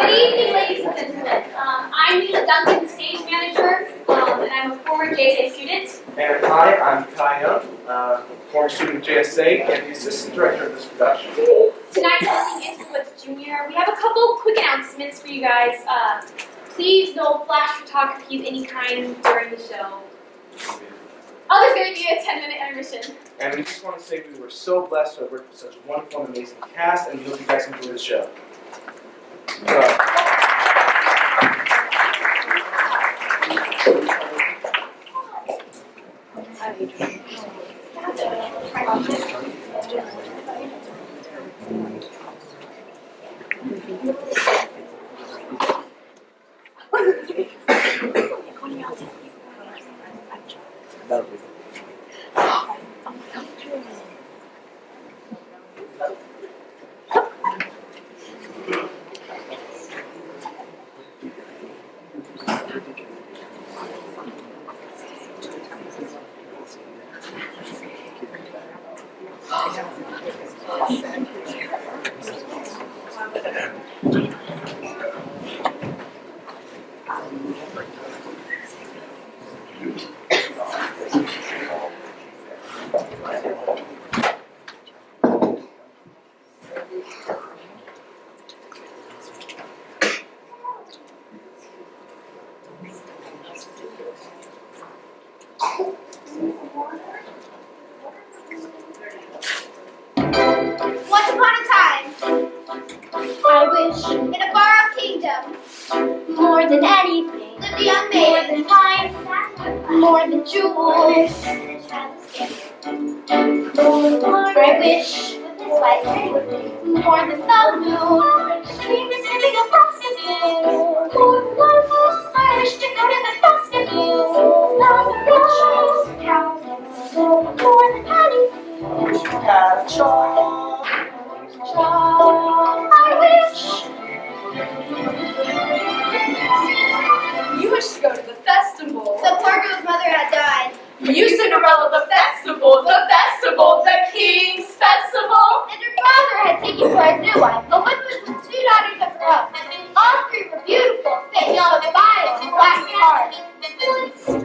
Good evening, ladies and gentlemen. I'm Nina Duncan, stage manager, and I'm a former JSA student. And hi, I'm Kai Young, former student of JSA and the assistant director of this production. Tonight, hosting Interwoods Junior, we have a couple quick announcements for you guys. Please, no flash photography of any kind during the show. Oh, there's going to be a 10-minute intermission. And we just want to say we were so blessed to have worked with such a wonderful and amazing cast, and we hope you guys enjoy the show. Once upon a time, I wish in a far-off kingdom, more than anything, lived a young maiden, more than wine, more than jewels. I wish with this life, more than the moon, the dream is living a basketball. More than life, I wish to go to the basketball. Love the rushes, counting, more than anything. Have joy. I wish. You wish to go to the festival. The poor girl's mother had died. You, Cinderella, the festival, the King's festival. And her father had taken for his new wife a woman with two daughters of her own. All three were beautiful, fit young, vile, and black heart.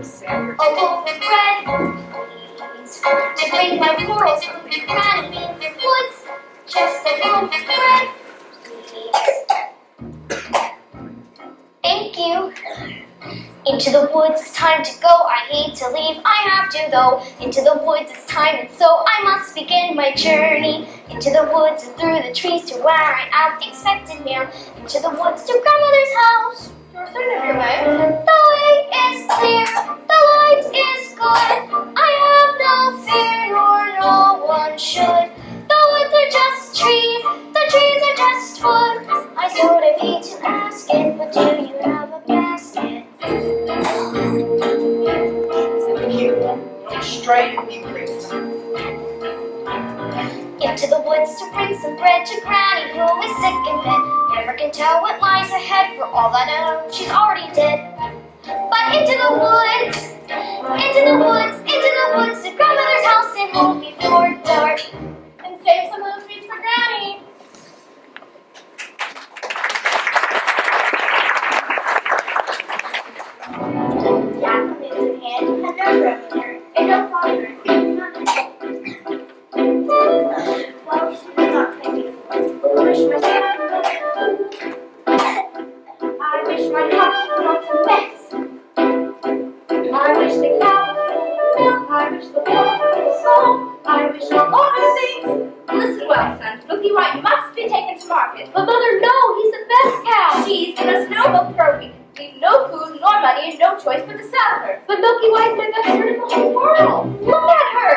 A wolf in red, please. To bring my morals from the crown in the woods. Just a wolf in red, please. Thank you. Into the woods, it's time to go. I hate to leave, I have to though. Into the woods, it's time, and so I must begin my journey. Into the woods and through the trees to where I am expected near. Into the woods to grandmother's house. You're certain of your way. The way is clear, the light is good. I have no fear, nor no one should. The woods are just trees, the trees are just wood. I sort of hate to ask it, but do you have a basket? Stray and be great. Into the woods to bring some bread to Granny, who is sick in bed. Never can tell what lies ahead, for all I know, she's already dead. But into the woods, to grandmother's house, it won't be before dark. And save some of those sweets for Granny. Jack is in hand, and no grandmother, and no father. Well, she was not my beautiful. I wish my house was not a mess. I wish the cow was milk. I wish the water was salt. I wish a lot of things. Listen well, son. Milky White must be taken to market. But Mother, no, he's the best cow. She's in a snow milk for a week. Leave no food, nor money, and no choice but to sell her. But Milky White's my best friend in the whole world. Look at her.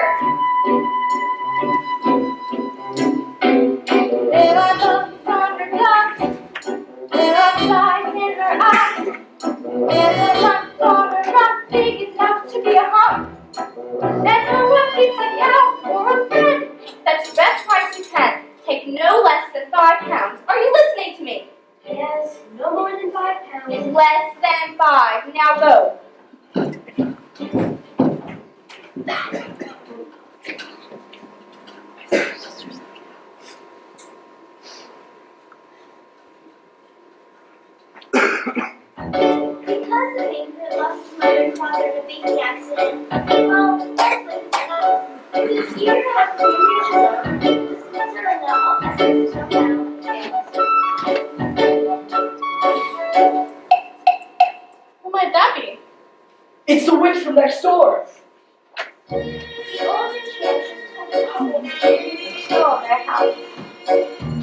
There are bumps on her gums. There are flies in her eyes. There's a lump on her rump, big enough to be a hump. And her rump keeps a cow for a friend. That's the best price you can. Take no less than 5 pounds. Are you listening to me? Yes, no more than 5 pounds. Less than 5. Now go. father in a baking accident. Well, this year has been reached the sister and the Who might that be? It's the witch from next door. the older children stole their house.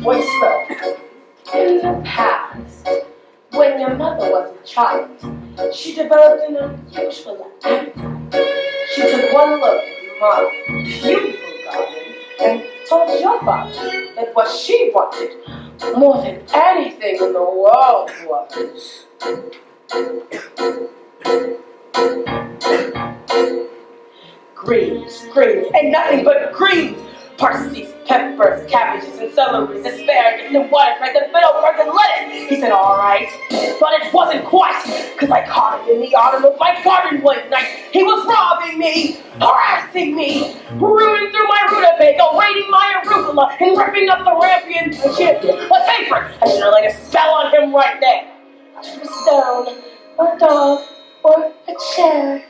What spell? In the past, when your mother was a child, she developed an unusual appetite. She took one look at my beautiful garden and told your father that what she wanted more than anything in the world was greens, and nothing but greens. Parsley, peppers, cabbages, and celery, asparagus, and watercress, and fiddleberries, and lettuce. He said, all right, but it wasn't quite, because I caught him in the autumn of my garden one night. He was robbing me, harassing me, rooting through my rutabaga, raiding my arugula, and ripping up the champion, a favorite. I should have laid a spell on him right there. I should have stone, a dog, or a chair.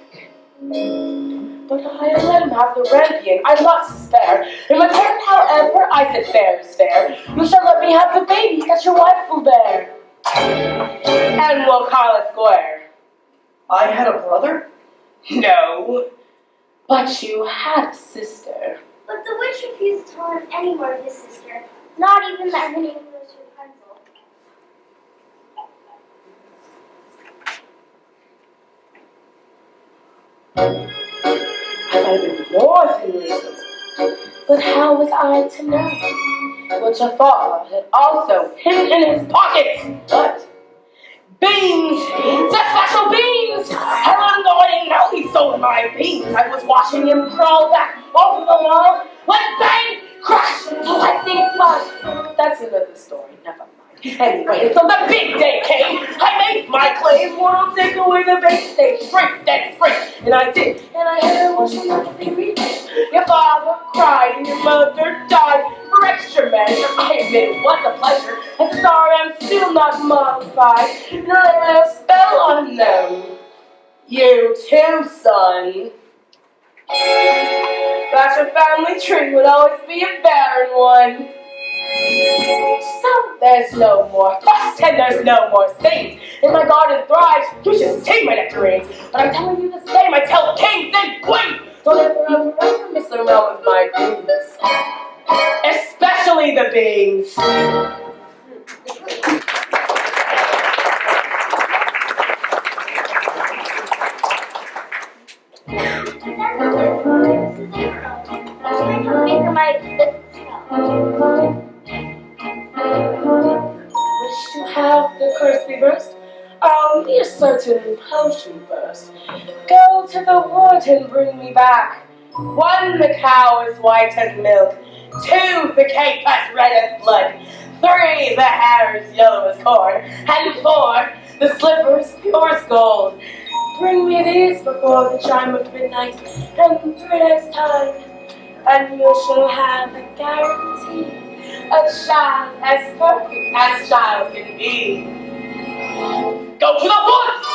But I let him have the rampion. I lost to spare. In return, however, I said fair is fair. You shall let me have the baby that your wife will bear. And we'll call it square. I had a brother? No, but you had a sister. But the witch refused to tell him any more of his sister, not even that her name was Rapunzel. Have I been more than reasonable? But how was I to know what your father had also hidden in his pockets? But beans! The special beans! How long ago I didn't know he stole my beans. I was watching him crawl back over the wall when bang! Crash! The lightning flash! That's another story, never mind. Anyway, so the big day came. I made my claim, world take away the bait. They shrink, and I did. And I had a wish from the baby. Your father cried and your mother died. For extra measure, I admit it was a pleasure. I'm sorry, I'm still not modified. And I lay a spell on them. You too, son. That your family tree would always be a barren one. So there's no more fuss and there's no more stains. If my garden thrives, you should see my nectarines. But I'm telling you the same, I tell kings and queens. Don't ever miss around with my beans. Especially the beans. Wish to have the curse reversed? I'll need a certain potion first. Go to the wood and bring me back. 1, the cow is white as milk. 2, the cape as red as blood. 3, the hair is yellow as corn. And 4, the slippers pure as gold. Bring me these before the chime of midnight, and in 3 days' time, and you shall have a guarantee, a child as perfect as child can be. Go to the woods!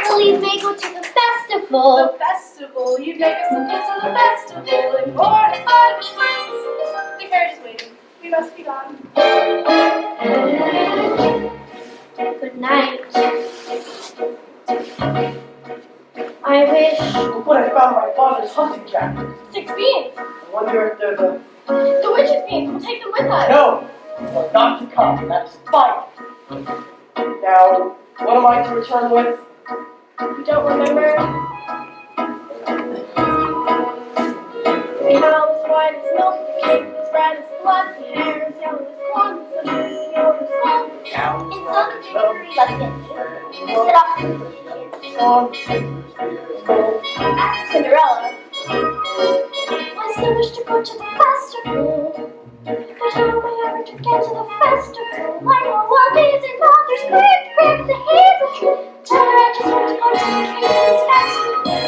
Please may go to the festival. The festival. You take us a bit to the festival and mortify the friends. The carriage is waiting. We must be gone. Good night. I wish. Look what I found my father's hunting jacket. 6 beans. I wonder if they're the... The witch's beans. We'll take them with us. No! Well, not to come. That's fine. Now, what am I to return with? You don't remember? The cow is white as milk, the cake is red as blood, the hair is yellow as corn, the slippers is yellow as gold. It's on the tree, let's get it. Sit off to Cinderella. I still wish to go to the festival, but how am I ever to get to the festival? I know what days and others crib the hazel tree. Tell her I just want to go to the King's festival.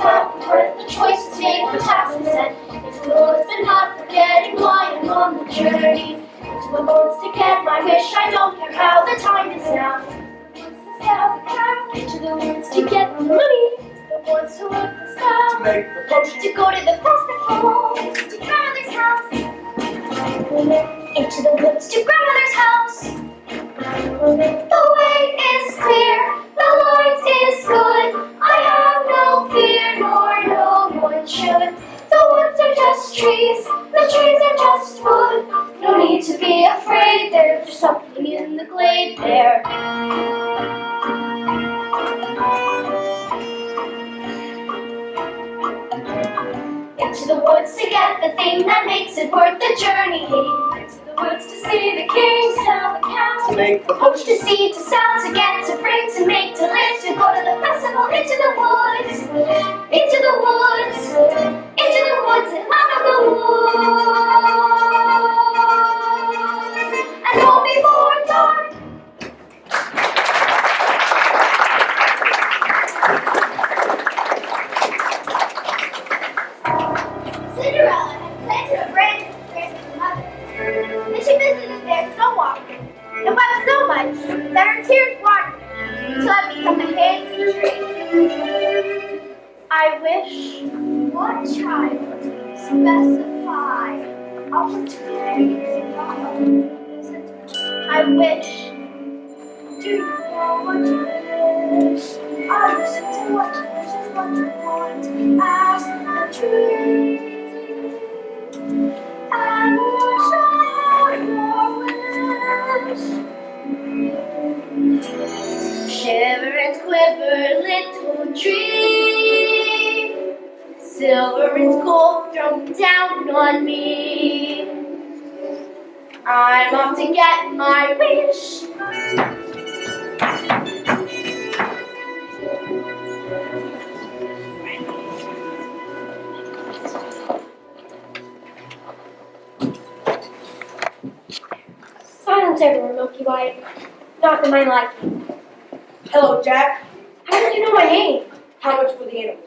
The choice is made, the task is set. It's cool, it's the woods to get the money, to the woods to work the style, To make the potion. to go to the festival, to grandmother's house. Into the woods to grandmother's house. The way is clear, the light is good. I have no fear, nor no one should. The woods are just trees, the trees are just wood. No need to be afraid, there's something in the glade there. Into the woods to get the thing that makes it worth the journey. Into the woods to see the king, sell the cow, To make the to potion. see, to sell, to get, to bring, to make, to live, to go to the festival. Into the woods, into the woods, into the woods and out of the woods. And home before dark. Cinderella had planted a branch in the grass of her mother, and she visited there so often and wept so much that her tears watered until it became a handsome tree. I wish one child specify opportunities not visit. I wish. Do you know what you wish? I listen to what you wish is what you want. Ask the tree. And wish I had your wish. Shiver and quiver, little tree. Silver and gold thrown down on me. I'm off to get my wish. Silence everyone, Milky White. Not to my liking. Hello, Jack. How did you know my name? How much for the animal?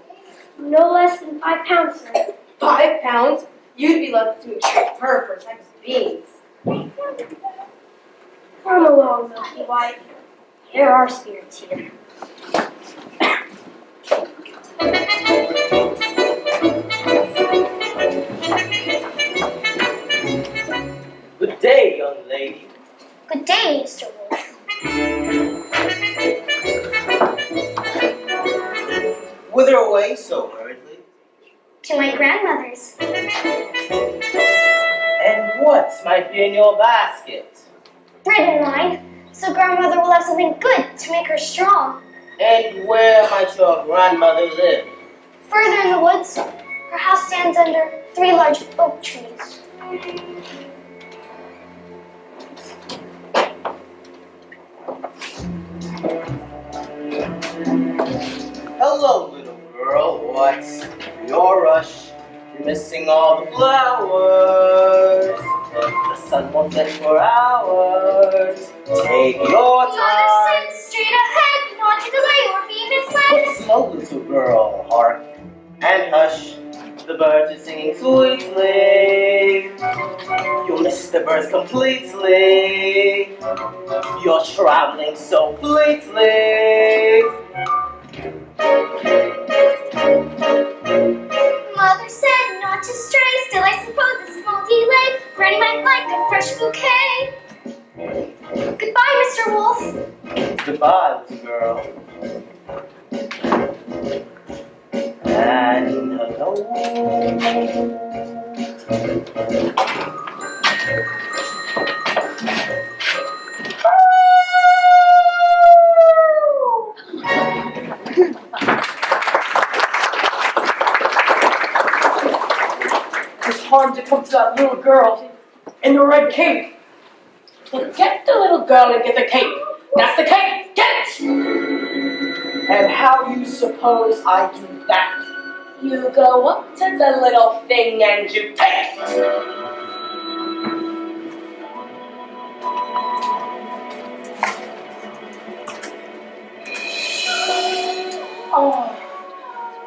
No less than 5 pounds, sir. 5 pounds? You'd be lucky to exchange her for a sack of beans. Come along, Milky White. There are spirits here. Good day, young lady. Good day, Mr. Wolf. Whither away so hurriedly? To my grandmother's. And what might be in your basket? Bread and wine, so grandmother will have something good to make her strong. And where might your grandmother live? Further in the woods, her house stands under 3 large oak trees. Hello, little girl. What's your rush? You're missing all the flowers. The sun won't set for hours. Take your Mother time. said straight ahead, not to delay or be misled. But slow, little girl, hark and hush. The birds are singing sweetly. You'll miss the birds completely. You're traveling so fleetly. Mother said not to stray, still I suppose a small delay. Granny might like a fresh bouquet. Goodbye, Mr. Wolf. Goodbye, little girl. And hello. It's hard to come to that little girl in the red cape. Get the little girl and get the cape. That's the cape. Get it! And how you suppose I do that? You go up to the little thing and you take it. Oh,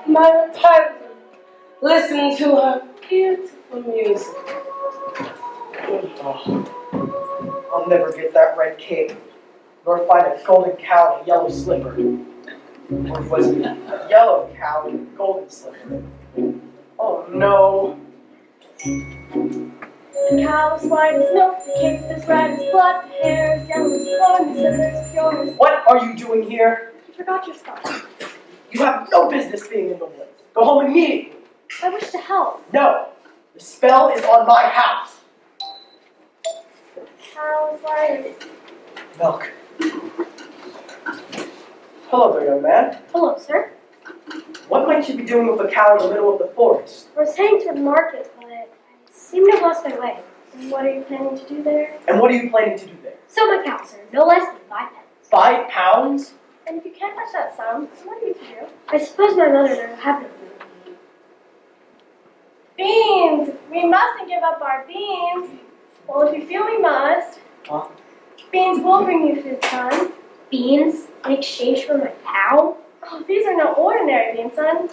my cousin, listen to her beautiful music. Oh, I'll never get that red cape, nor find a golden cow and a yellow slipper. Or was it a yellow cow with a golden slipper? Oh no. The cow is white as milk, the cake is red as blood, the hair is yellow as corn, the silver is pure as... What are you doing here? You forgot your stuff. You have no business being in the woods. Go home immediately. I wish to help. No. The spell is on my house. The cow is white as... Milk. Hello there, young man. Hello, sir. What might you be doing with a cow in the middle of the forest? I was heading to the market, but I seem to have lost my way. And what are you planning to do there? And what are you planning to do there? Sell my cow, sir. No less than 5 pence. 5 pounds? And if you can't fetch that sum, what are you to do? I suppose my mother will have it. Beans! We mustn't give up our beans. Well, if you feel we must, Huh? beans will bring you food, son. Beans in exchange for my cow? Oh, these are no ordinary beans, son.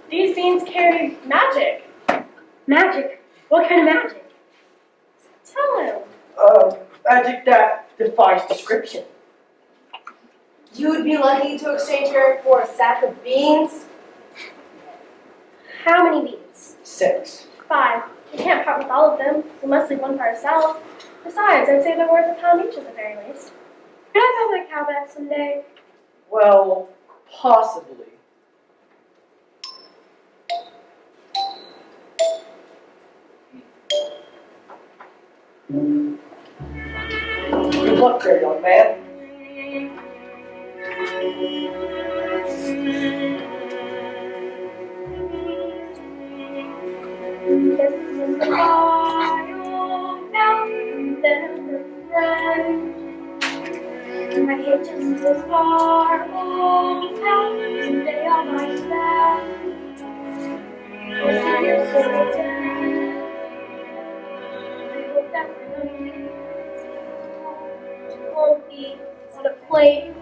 These beans carry magic. Magic? What kind of magic? Tell him. Magic that defies description. You'd be lucky to exchange her for a sack of beans? How many beans? 6. 5. We can't part with all of them. We must leave one for ourselves. Besides, I'd say they're worth £1 each at the very least. Could I have my cow back someday? Well, possibly. Good luck there, young man. This is the wild now, then friend. I hate just as far old towns, they are my friends. Yes, I am so dead. I hope that won't be on a plate.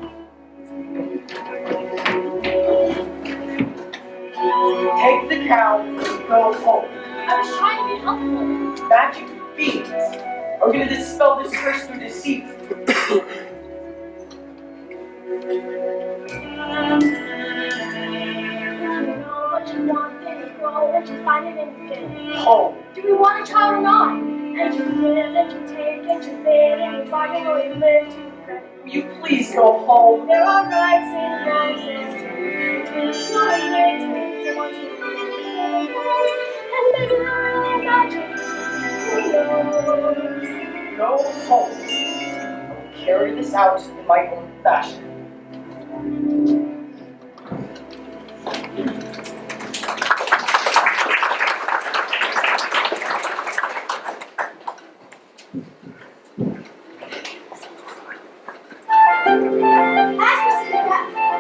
Take the cow and go home. I was trying to be helpful. Magic beans are going to dispel this curse through deceit. What you want, then grow, and you find it in fit. Home. Do we want a child or not? And you give, and you take, and you bid, and you bargain or you live to regret. Will you please go home? There are rights and wrongs and it's not a way to make you want to and maybe they're really magic. Who knows? Go home. I'll carry this out in my own fashion.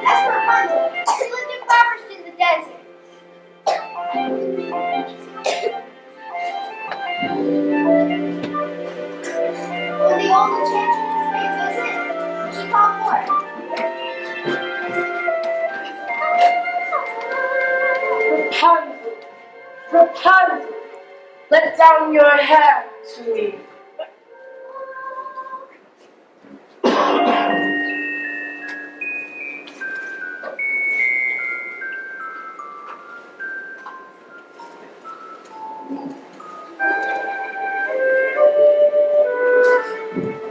That's for Rapunzel. She lived in poverty in the desert. When the old enchantress paid visit, she called for it. Rapunzel, Rapunzel, let down your hair to me.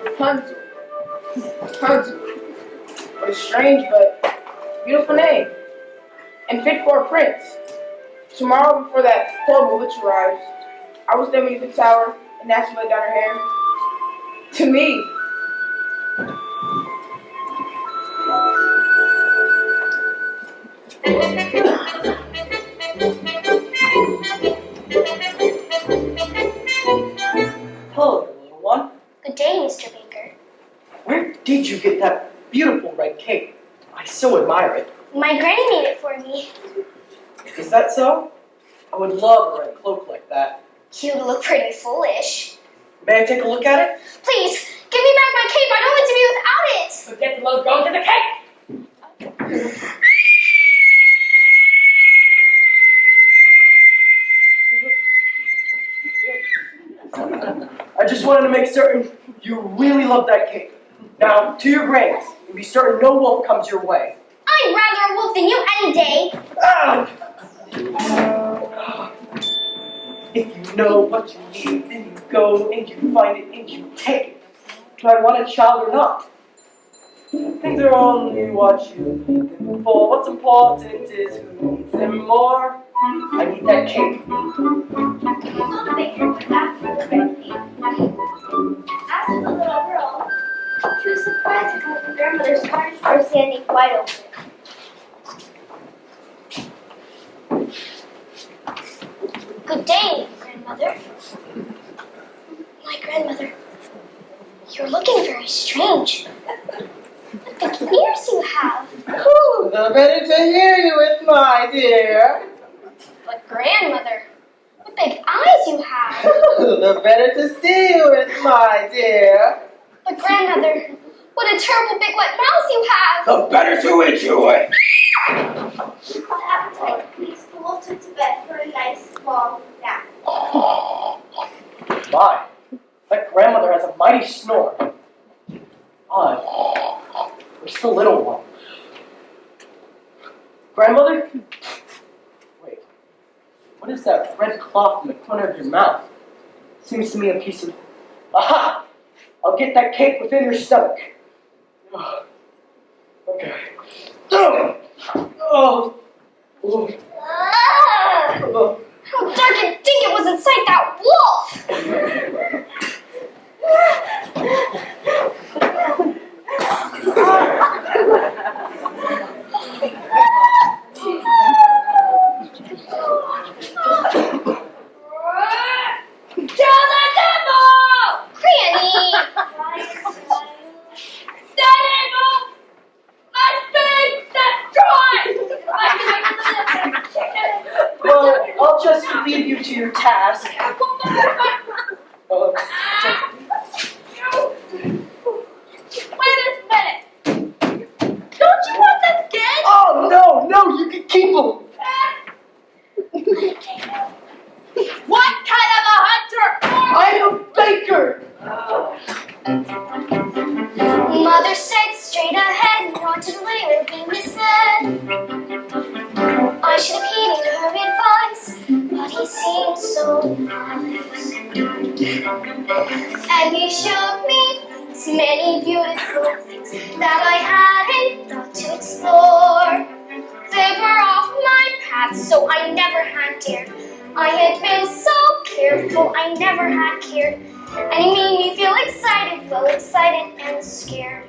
Rapunzel, Rapunzel. What a strange but beautiful name, and fit for a prince. Tomorrow, before that horrible witch arrives, I will stand beneath the tower and ask you to let down her hair. To me. Hello, little one. Good day, Mr. Baker. Where did you get that beautiful red cape? I so admire it. My granny made it for me. Is that so? I would love a red cloak like that. You look pretty foolish. May I take a look at it? Please, give me back my cape. I don't like to be without it. Forget the load, go to the cake! I just wanted to make certain you really love that cape. Now, to your grains, and be certain no wolf comes your way. I'd rather a wolf than you any day. If you know what you need, then you go and you find it and you take it. Do I want a child or not? Things are only what you need them for. What's important is who needs them more. I need that cake. So the baker went back to the red cake. As for the little girl, she was surprised to find her grandmother's orange door standing wide open. Good day, grandmother. My grandmother, you're looking very strange. What big ears you have. Ooh, the better to hear you with, my dear. But grandmother, what big eyes you have. The better to see you with, my dear. But grandmother, what a terrible big wet mouth you have. The better to eat you with. Without appetite, please, the wolf took to bed for a nice long nap. My, that grandmother has a mighty snore. Odd. Where's the little one? Grandmother? Wait, what is that red cloth in the corner of your mouth? Seems to me a piece of... Aha! I'll get that cake within your stomach. Okay. Oh! Oh! How dark and think it was inside that wolf! Kill the devil! Granny! That animal! My big destroyed! Well, I'll just leave you to your task. Wait a minute! Don't you want the skin? Oh, no, you can keep them. What kind of a hunter are you? I'm a baker. Mother said straight ahead, not to later be misled. I should have heeded her advice, but he seemed so nice. And he showed me so many beautiful things that I hadn't thought to explore. They were off my path, so I never had dared. I had been so careful, I never had cared. And he made me feel excited, well excited and scared.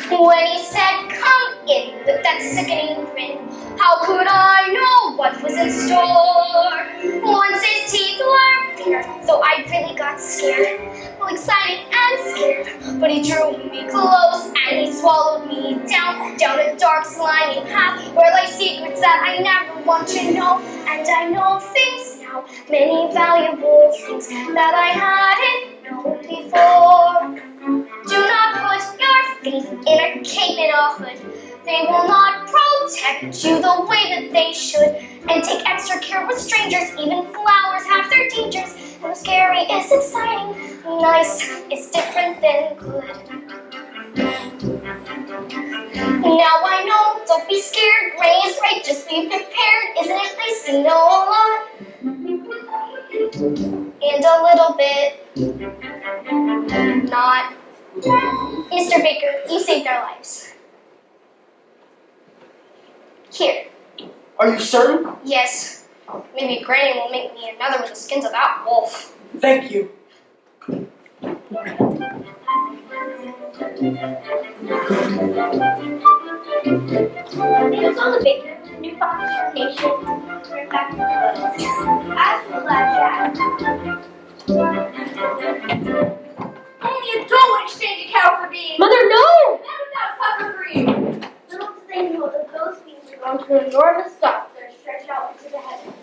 When he said, come in, with that sickening grin, how could I know what was in store? Once his teeth were bared, so I really got scared. Well, excited and scared, but he drew me close and he swallowed me down a dark, slimy path where lay secrets that I never want to know. And I know things now, many valuable things that I hadn't known before. Do not put your faith in a cape and a hood. They will not protect you the way that they should. And take extra care with strangers, even flowers have their dangers. And scary is exciting, nice is different than good. Now I know, don't be scared, Granny is right, just be prepared. Isn't it nice to know a lot? And a little bit not. Mr. Baker, you saved our lives. Here. Are you certain? Yes. Maybe Granny will make me another with the skins of that wolf. Thank you. It was on the baker, new fox nation, turned back to the woods. As for the lad Jack, only a doe would exchange a cow for beans. Mother, no! That would not suffer for you. Little do they know that those beans are going to To enormous stuff. they're stretched out into the heavens.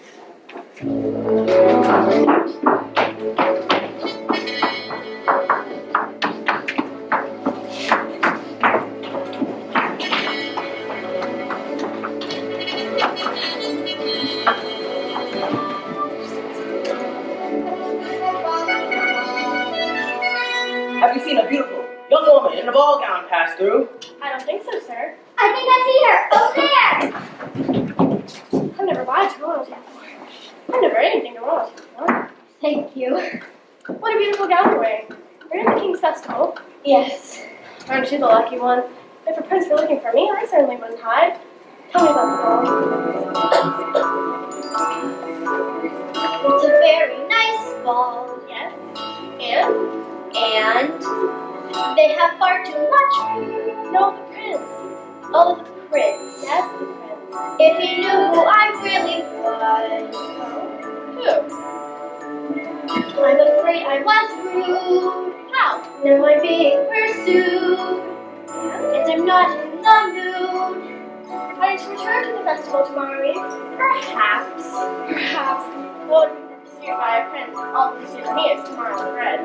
Have you seen a beautiful young woman in a boat? ball gown pass through? I don't think so, sir. I think I see her. Over there. I've never lied to royalty before. I've never anything to royalty before. Thank you. What a beautiful gown you're wearing. You're in the King's Festival. Yes. Aren't you the lucky one? If a prince were looking for me, I certainly wouldn't hide. Tell me about the ball. It's a very nice ball. Yes? And? And they have far too much food. No, the prince. Oh, the prince. Yes, the prince. If he knew who I really was. Who? I'm afraid I was rude. How? Now I'm being pursued. And I'm not in the mood. Are you to return to the festival tomorrow eve? Perhaps. Perhaps. Well, if you're pursued by a prince, I'll pursue Aeneas tomorrow instead.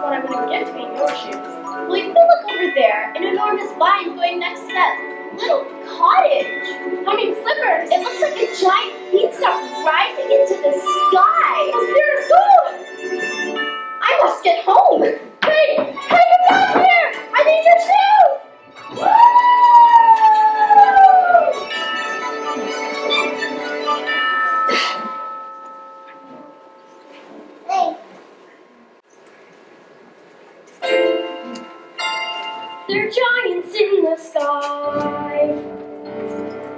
What I wouldn't give to be in your shoes. Well, you can look over there. An enormous vine going next to that little cottage. I mean slippers. It looks like a giant beanstalk rising into the sky. Here's gold. I must get home. Hey, come down here. I need your shoes. Hey. They're giants in the sky.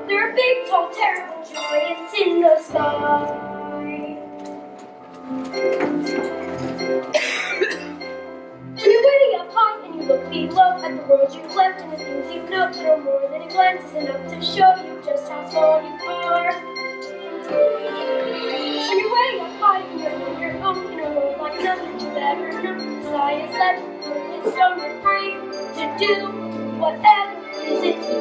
They're big, tall, terrible giants in the sky. When you're way up high and you look below at the world you've left and the things you know, no more than a glance is enough to show you just how small you are. When you're way up high and you're on your own in a world like nothing you've ever known, the sky is set, it's stone, you're free to do whatever it is it's you.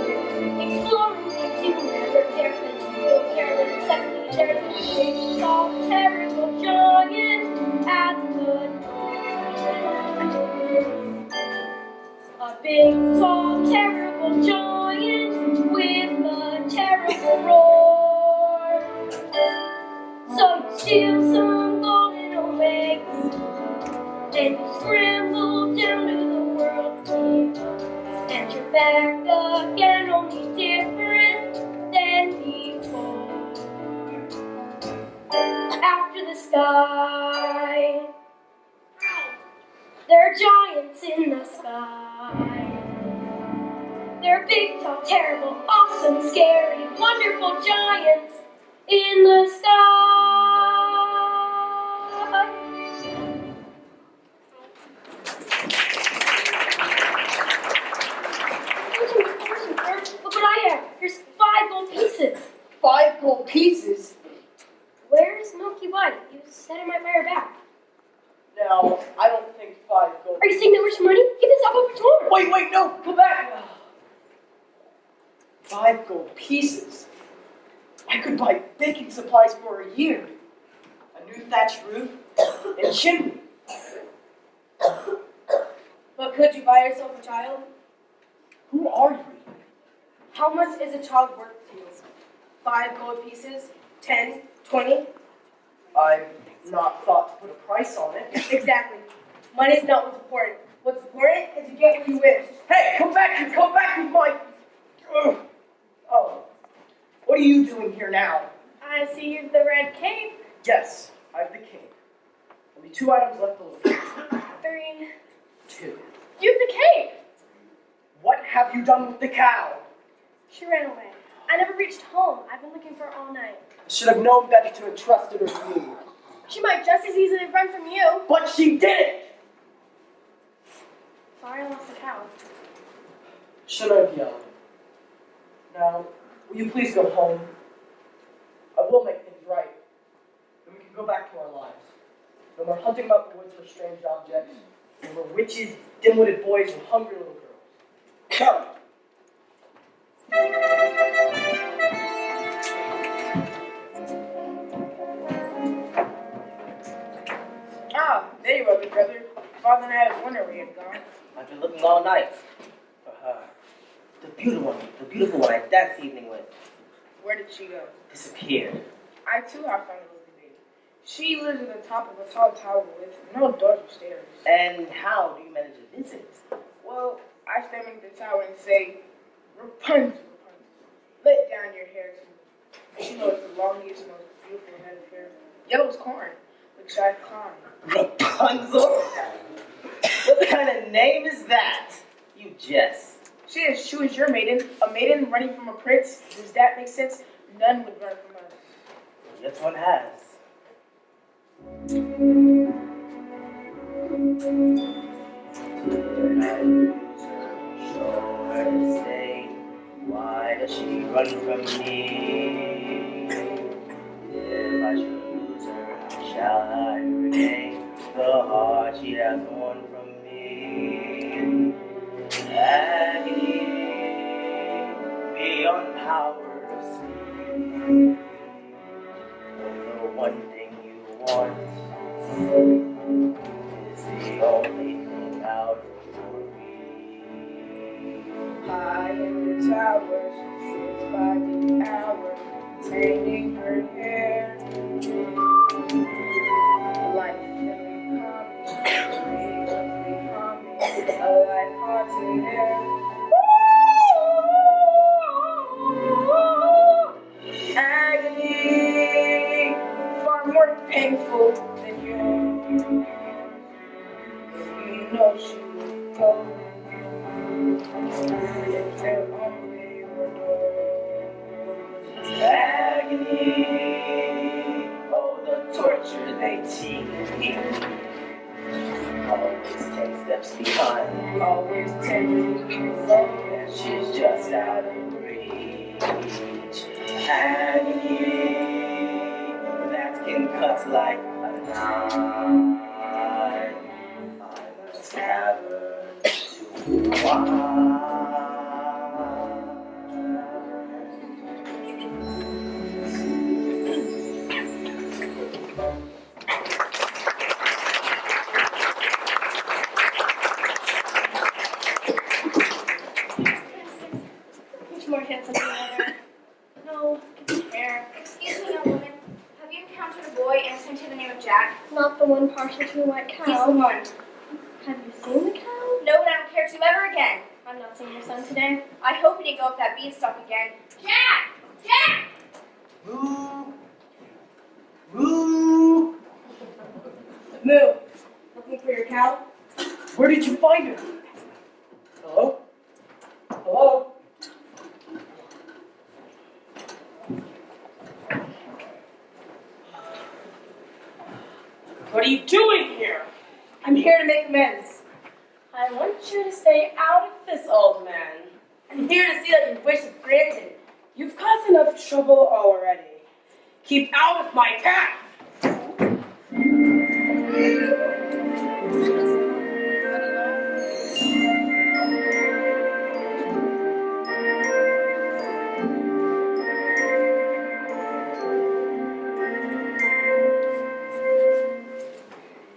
Exploring things you never cared, because you don't care that it's secondly shared. It's all terrible giant at the a big, tall, terrible giant with a terrible roar. So you steal some golden eggs and you scramble down to the world deep. And you're back again, only different than before. After the sky, there are giants in the sky. They're big, tall, terrible, awesome, scary, wonderful giants in the sky. Look what I have. Here's 5 gold pieces. 5 gold pieces? Where's Milky White? You set him right by her back. Now, I don't think 5 gold. Are you saying that we're money? Give this up over tomorrow. Wait, no, go back. 5 gold pieces? I could buy baking supplies for a year. A new thatched roof and chimney. But could you buy yourself a child? Who are you? How much is a child worth to you? 5 gold pieces? 10? 20? I've not thought to put a price on it. Exactly. Money's not what's important. What's important is to get what you wish. Hey, come back with my... Ugh. Oh, what are you doing here now? I see you've the red cape. Yes, I have the king. Only 2 items left to look at. 3. 2. You've the cape. What have you done with the cow? She ran away. I never reached home. I've been looking for her all night. I should have known better to entrust her to you. She might just as easily run from you. But she didn't! Sorry I lost the cow. Should I have yelled? Now, will you please go home? I will make things right. Then we can go back to our lives. No more hunting about the woods for strange objects. No more witches, dim-witted boys, and hungry little girls. Come! Ah, there you are, big brother. Father and I was wondering where you had gone. I've been looking all night for her. The beautiful one I danced the evening with, Where did she go? disappeared. I too have found a little baby. She lives at the top of a tall tower with no doors or stairs. And how do you manage to visit? Well, I stand in the tower and say, Rapunzel, Rapunzel, let down your hair to me. She knows the longest, most beautiful head of hair. Yellow as corn, which I climb. Rapunzel? What kind of name is that? You jest. She is your maiden, a maiden running from a prince. Does that make sense? None would run from us. Yes, one has. Show her to stay. Why does she run from me? If I should lose her, how shall I regain the heart she has won from me? Agony beyond power of speech. The one thing you want is the only thing out for me. High in the tower, she sits by the hour, tending her hair. Life a light-hearted air. Agony, far more painful than yours. You know she would go if there only were more. Agony, oh, the torture they teach. Always 10 steps behind, Always 10 and she's just out of reach. Agony that can cut like a knife. I must have her to wife. Much more handsome than the other. No, hair. Excuse me, young woman. Have you encountered a boy answering to the name of Jack? Not the one partial to a white He's cow. the one. Have you seen the cow? No, and I don't care to ever again. I'm not seeing your son today. I hope he didn't go up that beanstalk again. Jack! Jack! Moo! Moo! Moo, looking for your cow? Where did you find her? Hello? Hello? What are you doing here? I'm here to make amends. I want you to stay out of this, old man. I'm here to see that your wish is granted. You've caused enough trouble already. Keep out of my path!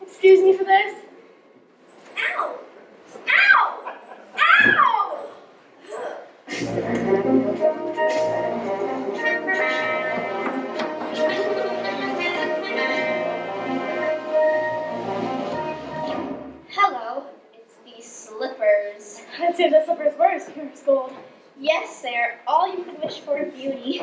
Excuse me for this. Ow! Ow! Ow! Hello, it's these slippers. I'd say the slipper's worse, pure gold. Yes, they're all you could wish for in beauty.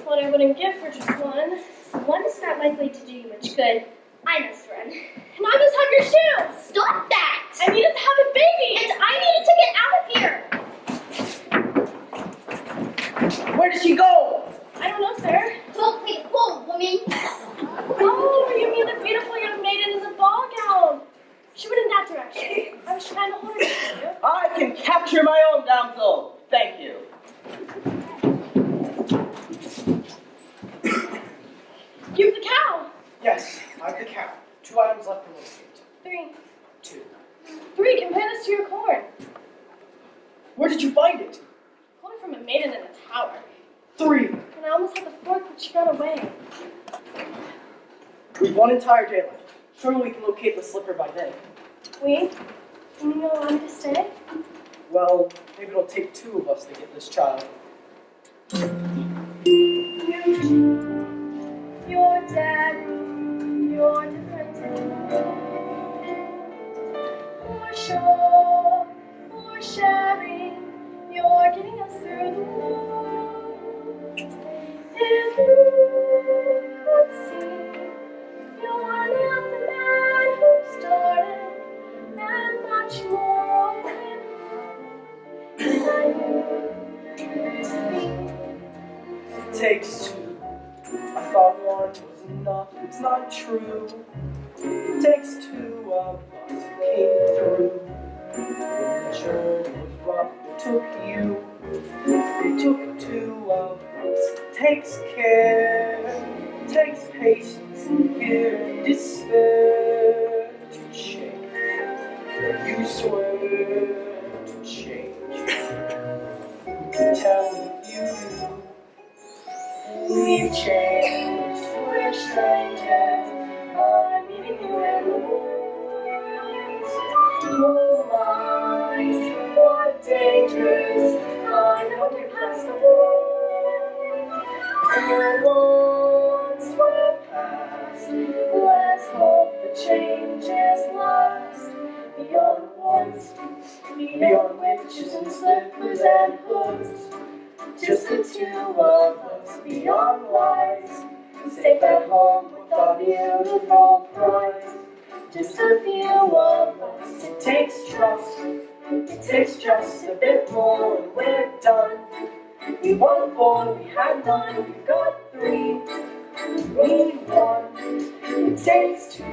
What I wouldn't give for just one. One is not likely to do you much good. I must run. And I just have your shoes! Stop that! I needed to have a baby! And I needed to get out of here! Where did she go? I don't know, sir. Don't play the fool, woman! Oh, you mean the beautiful young maiden in the ball gown? She went in that direction. I was trying to hold her to you. I can capture my own damsel. Thank you. You've the cow. Yes, I have the cow. 2 items left to locate. 3. 2. 3, compare this to your corn. Where did you find it? Corn from a maiden in a tower. 3. And I almost had the 4th, but she got away. We've 1 entire day left. Surely we can locate the slipper by day. We? You know I want to stay? Well, maybe it'll take 2 of us to get this child. Your dad, you're different. For sure, sharing. You're getting us through the world. If you could see, you're not the man who started, and much more than It takes two. I thought one was enough. It's not true. It takes two of us who came through. When the journey was rough, it took you. It took two of us. It takes care. It takes patience and fear and despair to change. You swear to change. Tell me you do. We've changed, we're strangers. I'm meeting you in the woods. No mind, what dangers. I know we're past the woods. And once we're past, let's hope the change is last. Beyond woods, beyond witches and slippers and hoods. Just the two of us beyond lies, safe at home with our beautiful prize. Just a few of us, it takes trust. It takes just a bit more and we're done. We won 4, we had 1, we've got 3. We won, it takes 2.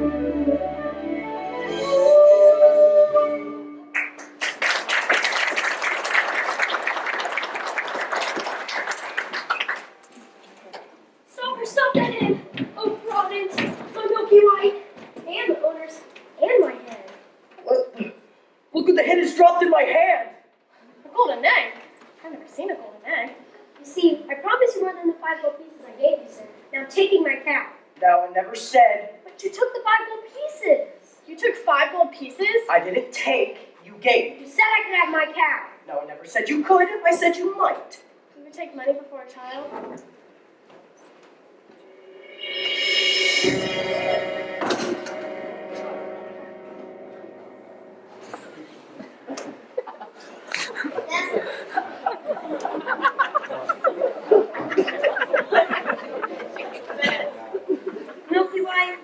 Stop that in! Oh, Providence, my milky white, and the owners, and my head. What? Look what the hen has dropped in my hand! A golden egg? I've never seen a golden egg. You see, I promised you more than the 5 gold pieces I gave you, sir. Now taking my cow. Now I never said. But you took the 5 gold pieces. You took 5 gold pieces? I didn't take, you gave. You said I could have my cow. No, I never said you could, I said you might. You would take money before a child? Milky White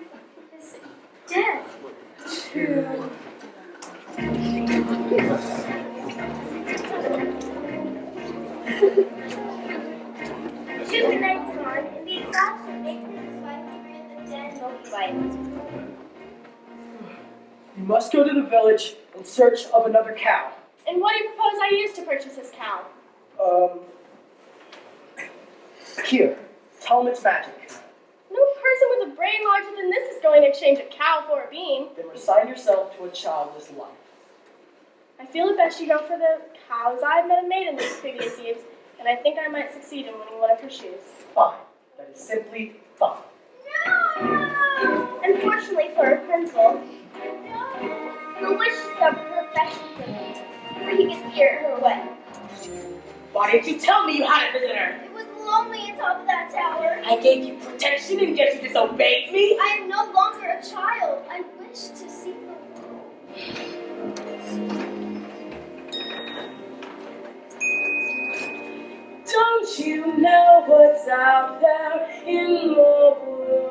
is dead. Two nights gone, and the exhaustion makes this life with the dead Milky White. You must go to the village in search of another cow. And what do you propose I use to purchase this cow? Here, tell him it's magic. No person with a brain larger than this is going to exchange a cow for a bean. Then resign yourself to a childless life. I feel it best you go for the cows I've met and made in these previous years, and I think I might succeed in winning one of her shoes. Fine. That is simply fine. No! Unfortunately for Rapunzel, the wish is of her affection for me, before he can steer her away. Why didn't you tell me you had a visitor? It was lonely atop of that tower. I gave you protection and yet you disobeyed me? I am no longer a child. I wish to see the world. Don't you know what's out there in the world?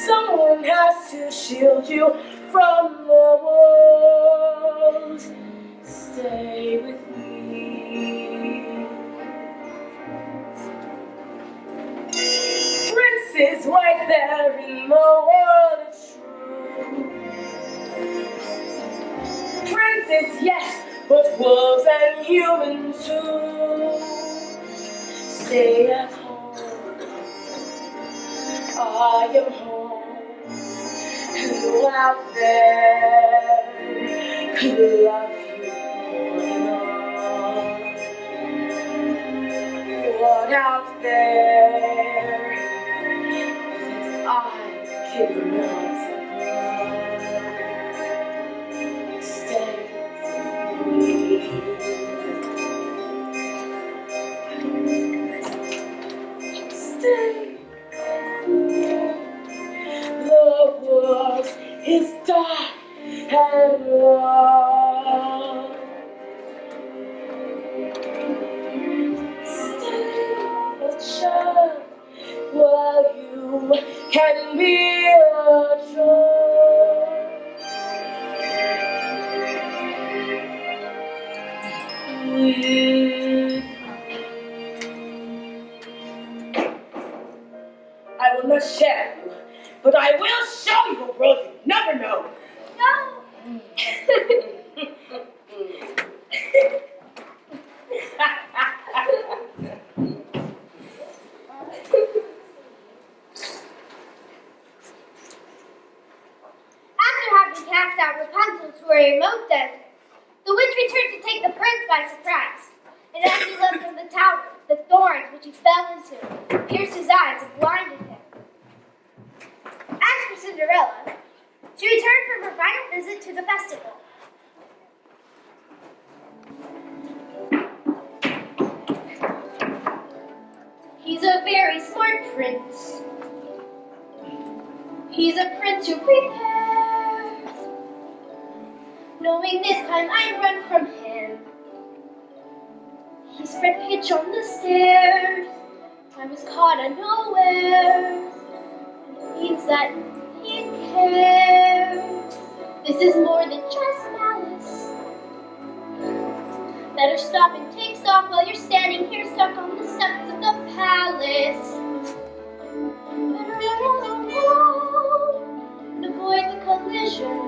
Someone has to shield you from the world. Stay with me. Prince is right there in the world, it's true. Princes, yes, but wolves and humans too. Stay at home. I am home. Who out there could love you more than all? What out there that I cannot supply? Stay. Stay. The world is dark and lost. can be a joy. With I will not share you, but I will show you a world you never know. No. After having cast out Rapunzel to a remote desert, the witch returned to take the prince by surprise. And as he looked from the tower, the thorns which he fell into pierced his eyes and blinded him. As for Cinderella, she returned from her final visit to the festival. He's a very smart prince. He's a prince who prepares, knowing this time I'd run from him. He spread pitch on the stairs. I was caught unawares. It means that he cares. This is more than just malice. Better stop and take stock while you're standing here stuck on the steps of the palace. Better run along and avoid the collision.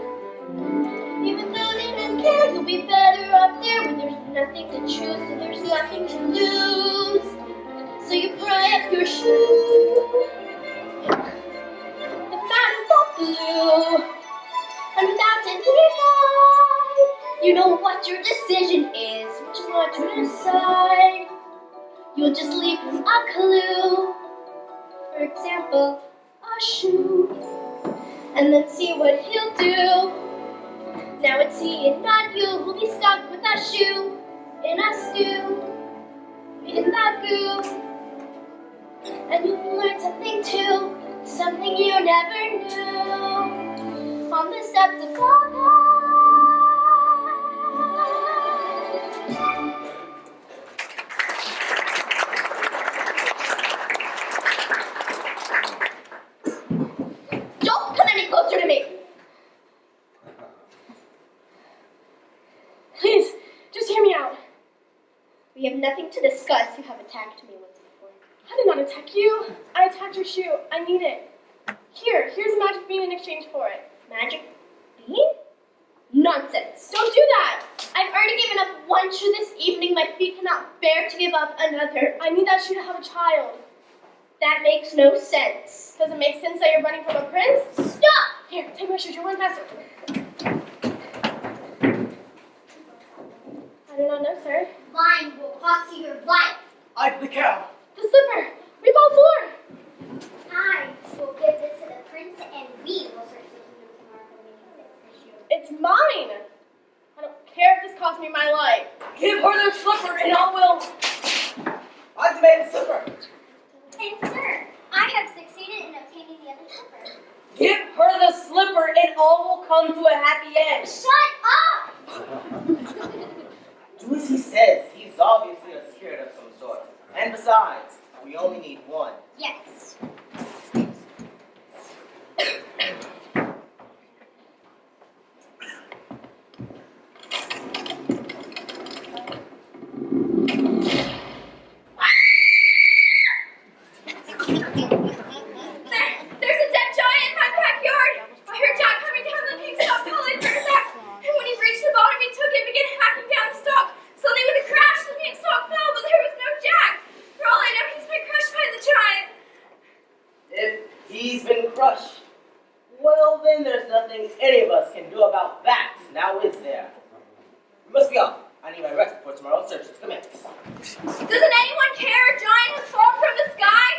Even though they don't care, you'll be better up there where there's nothing to choose, so there's nothing to lose. So you fry up your shoe. The mountains are blue, and without any lie, you know what your decision is, which is what you decide. You'll just leave him a clue, for example, a shoe, and then see what he'll do. Now it's he and not you who'll be stuck with a shoe in a stew, in that goo. And you can learn something too, something you never knew, on the steps of God. Don't come any closer to me. Please, just hear me out. We have nothing to discuss. You have attacked me once before. I did not attack you. I attacked your shoe. I need it. Here's a magic bean in exchange for it. Magic bean? Nonsense. Don't do that. I've already given up one shoe this evening. My feet cannot bear to give up another. I need that shoe to have a child. That makes no sense. Does it make sense that you're running from a prince? Stop! Here, take my shoe. You're running faster. I do not know, sir. Mine will cost you your life. I'm the cow. The slipper. We bought 4. I will give this to the prince, and we will search the kingdom tomorrow for making this issue. It's mine. I don't care if this costs me my life. Give her the slipper and I will. I demand the slipper. And sir, I have succeeded in obtaining the other slipper. Give her the slipper and all will come to a happy end. Shut up! Do as he says. He's obviously a spirit of some sort. And besides, we only need one. Yes. There's a dead giant in my backyard. I heard Jack coming down the pink stalk calling for his axe. And when he reached the bottom, he took it and began hacking down the stalk. Suddenly, with a crash, the pink stalk fell, but there was no Jack. For all I know, he's been crushed by the giant. If he's been crushed, well then there's nothing any of us can do about that. Now is there? We must be off. I need my rest before tomorrow's search is commenced. Doesn't anyone care? A giant has fallen from the sky.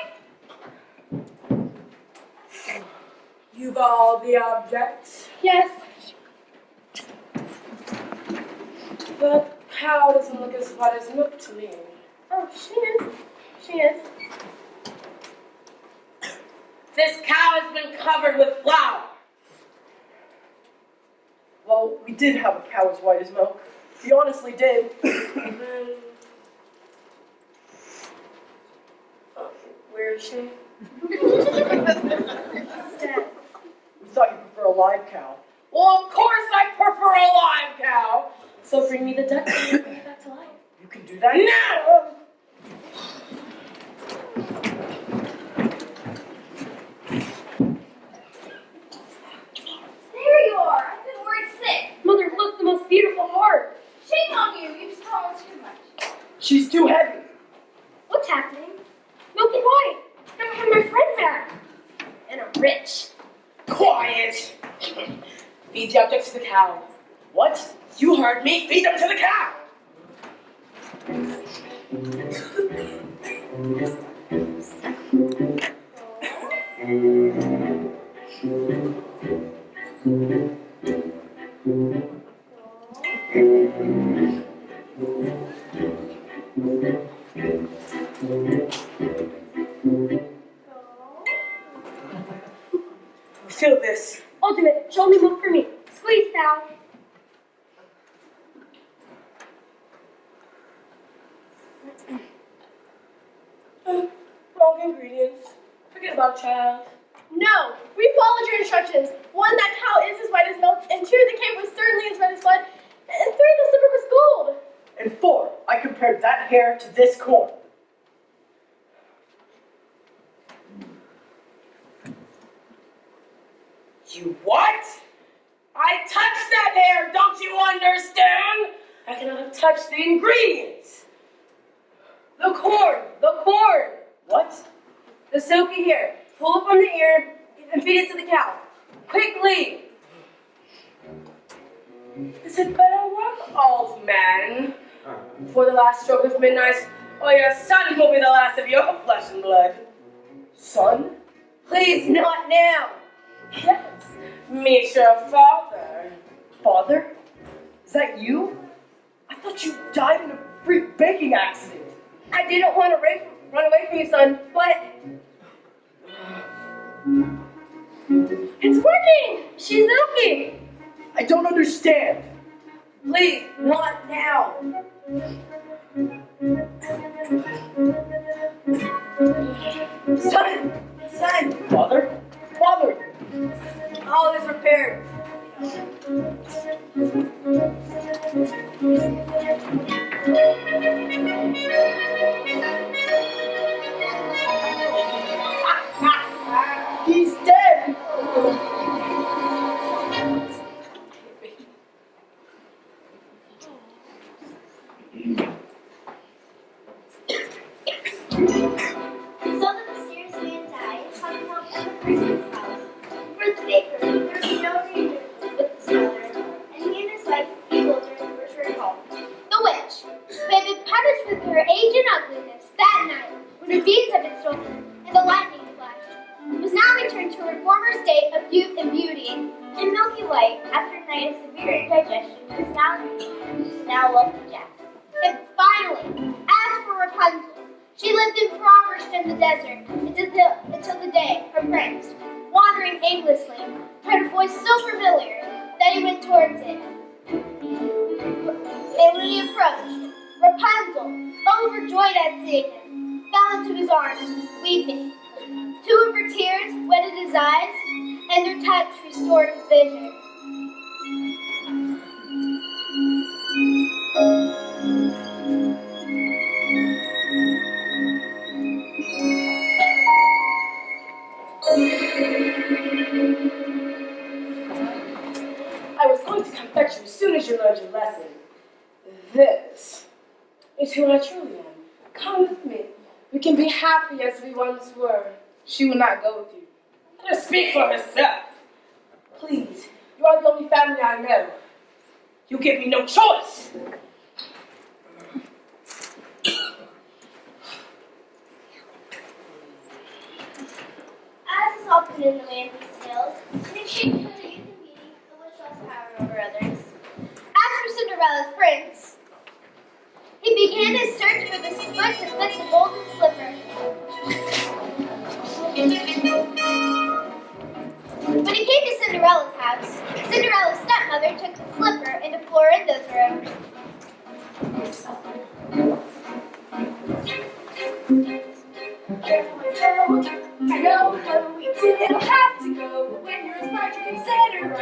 You've all the objects. Yes. The cow doesn't look as white as milk to me. Oh, she is. She is. This cow has been covered with flour. Well, we did have a cow as white as milk. We honestly did. Where is she? live cow. Well, of course I prefer a live cow. So bring me the duck and bring me back to life. You can do that? No! There you are. I've been worried sick. Mother, look, the most beautiful heart. Shame on you. You just told us too much. She's too heavy. What's happening? Milk and white. Never had my friend back. And I'm rich. Quiet. Feed the objects to the cow. What? You heard me. Feed them to the cow. Feel this. I'll do it. Show me milk for me. Squeeze now. Wrong ingredients. Forget about child. No, we followed your instructions. One, that cow is as white as milk, and two, the cake was certainly as red as blood, and three, the slipper was gold. And 4, I compared that hair to this corn. You what? I touched that hair, don't you understand? I cannot have touched the ingredients. The corn. What? The silky hair. Pull it from the ear and feed it to the cow. Quickly. Is it better work, old man? Before the last stroke of midnight, or your son will be the last of your flesh and blood. Son? Please, not now. Yes, meet your father. Father? Is that you? I thought you died in a freak baking accident. I didn't want to run away from you, son, but it's working. She's milking. I don't understand. Please, not now. Son, Father? Father! all is repaired. He's dead! So the mysterious man died, coming home from the Christmas house. For the baker, there would be no reason with his mother, and he and his wife giggled during the return home. The witch, who had been punished with her age and ugliness that night when her beads had been stolen and the lightning flashed, was now returned to her former state of youth and beauty, and milky white, after a night of severe indigestion, was now welcome Jack. And finally, as for Rapunzel, she lived impoverished in the desert until the day her prince, wandering aimlessly, heard a voice so familiar that he went towards it. And when he approached, Rapunzel, overjoyed at seeing him, fell into his arms, weeping. 2 of her tears wetted his eyes, and their touch restored his vision. I was going to come fetch you as soon as you learned your lesson. This is who I truly am. Come with me. We can be happy as we once were. She will not go with you. Let her speak for herself. Please, you are the only family I know. You give me no choice. As is often in the land of these tales, in exchange for the youth and beauty, the witch lost power over others. As for Cinderella's prince, he began his search for the foot to fit the golden slipper. When he came to Cinderella's house, Cinderella's stepmother took the slipper into Florinda's room. I know how we did. It'll have to go. When you're smart, you consider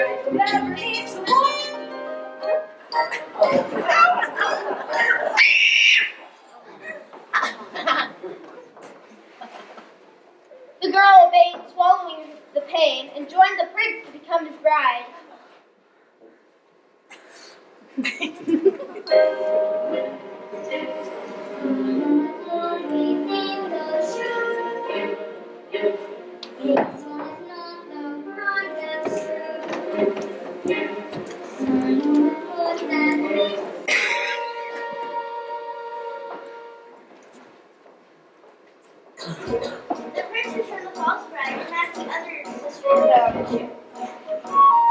The prince returned the false bride and asked the other sisters about it too.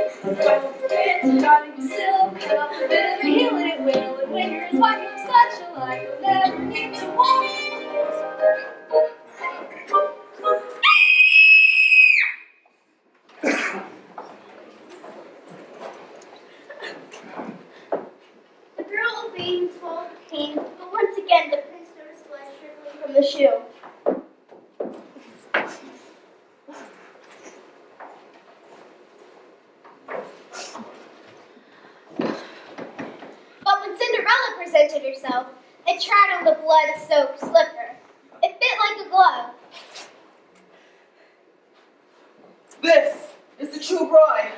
It's darling silk, cut off a bit of a heel and it will. And when you're his wife, you're such a lie, you'll never need to walk. The girl obeyed and swallowed the pain, but once again the prince noticed blood trickling from the shoe. But when Cinderella presented herself, it trod on the blood-soaked slipper. It fit like a glove. This is the true bride.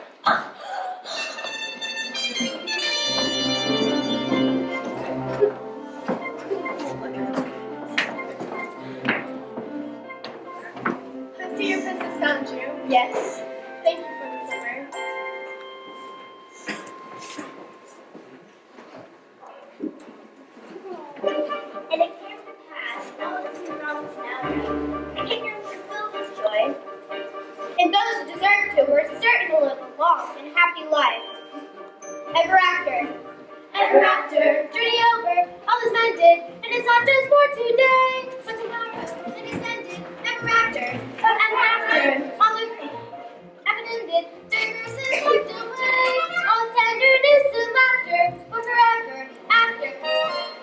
I see your princess found you. Yes. Thank you for the summer. And it came to pass, Alice and Robin's now, the kingdom was filled with joy. And those who deserved to were certain to live a long and happy life. Ever after. Ever after. Journey over, all is mended, and it's not just for today, but tomorrow, and it's ended. Ever after. Ever after. All the ever-ended, diverses wiped away. All tenderness and laughter, for forever after.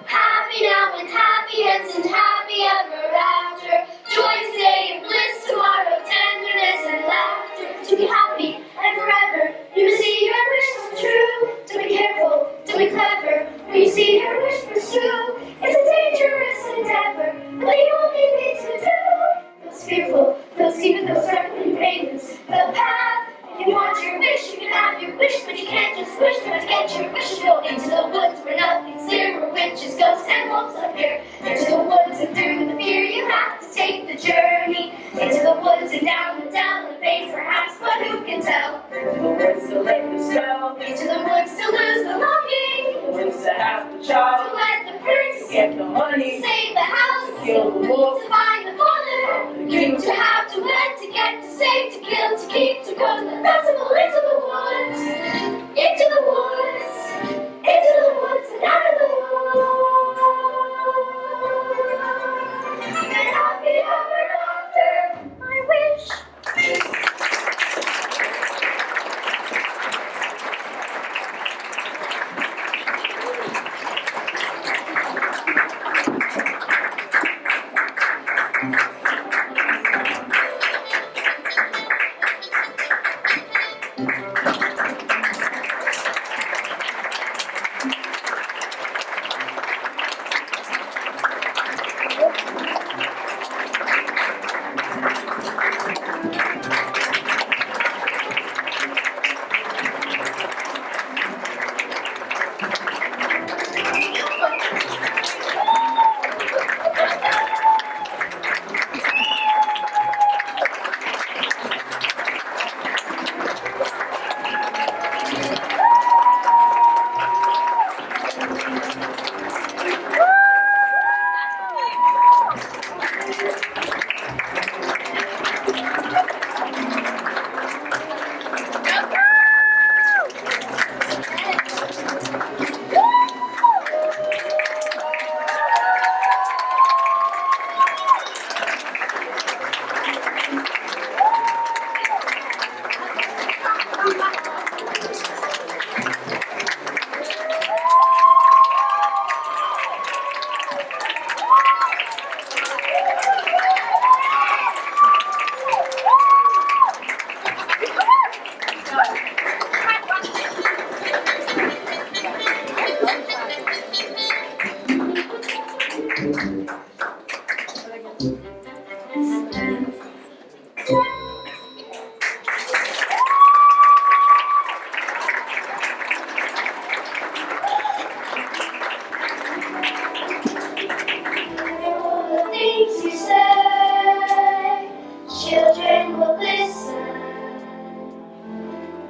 Happy now and happy ends and happy ever after. Joy today and bliss tomorrow, tenderness and laughter. To be happy and forever, you must see your wish come true. To be careful, to be clever, when you see your wish pursue. It's a dangerous endeavor, but the only thing to do. Those fearful, those even those struggling pains, the path. If you want your wish, you can have your wish, but you can't just wish to get your wish. Go into the woods where nothing's there, where witches, ghosts, and wolves appear. Into the woods and through the fear, you have to take the journey. Into the woods and down the dell, and faith perhaps, but who can tell? Into the woods to let the spell. Into the woods to lose the longing, The woods to have the to child. let the prince Get the money. save the house, Kill the wolf. to find the fallen, to have to wed, to get, to save, to kill, to keep, to go to the festival, into the woods, into the woods, into the woods and out of the woods. And happy ever after, I wish.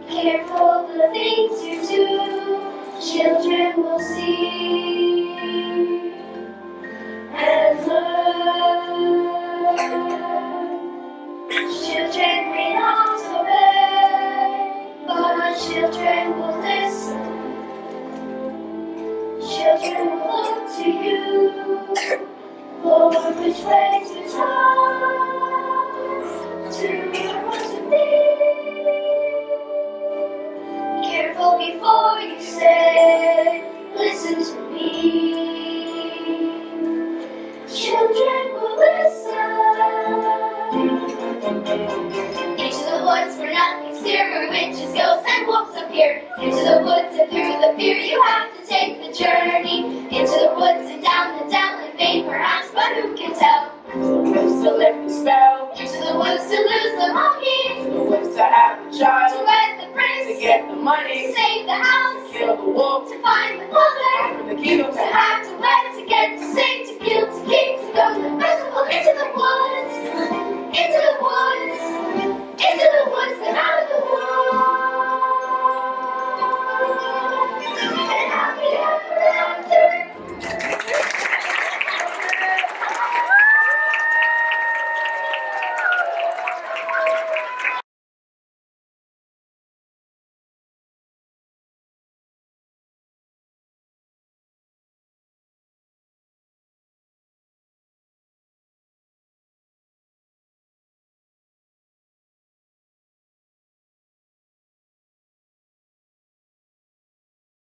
Careful the things you do, Children will see and learn. Children may not obey, but children will listen. Children will look to you for which way to turn, to what to be. Careful before you say, listen to me. Children will listen. Into the woods where nothing's here, where witches, ghosts, and wolves appear. Into the woods and through the fear, you have to take the journey. Into the woods and down the dell, in vain perhaps, but who can tell? Lips to lift the spell, Into the woods to lose the monkey, the lips to have the to child, wed the to prince, get the money, to save the house, kill the wolf, to find the mother, open the kingdom to have to wed to get to save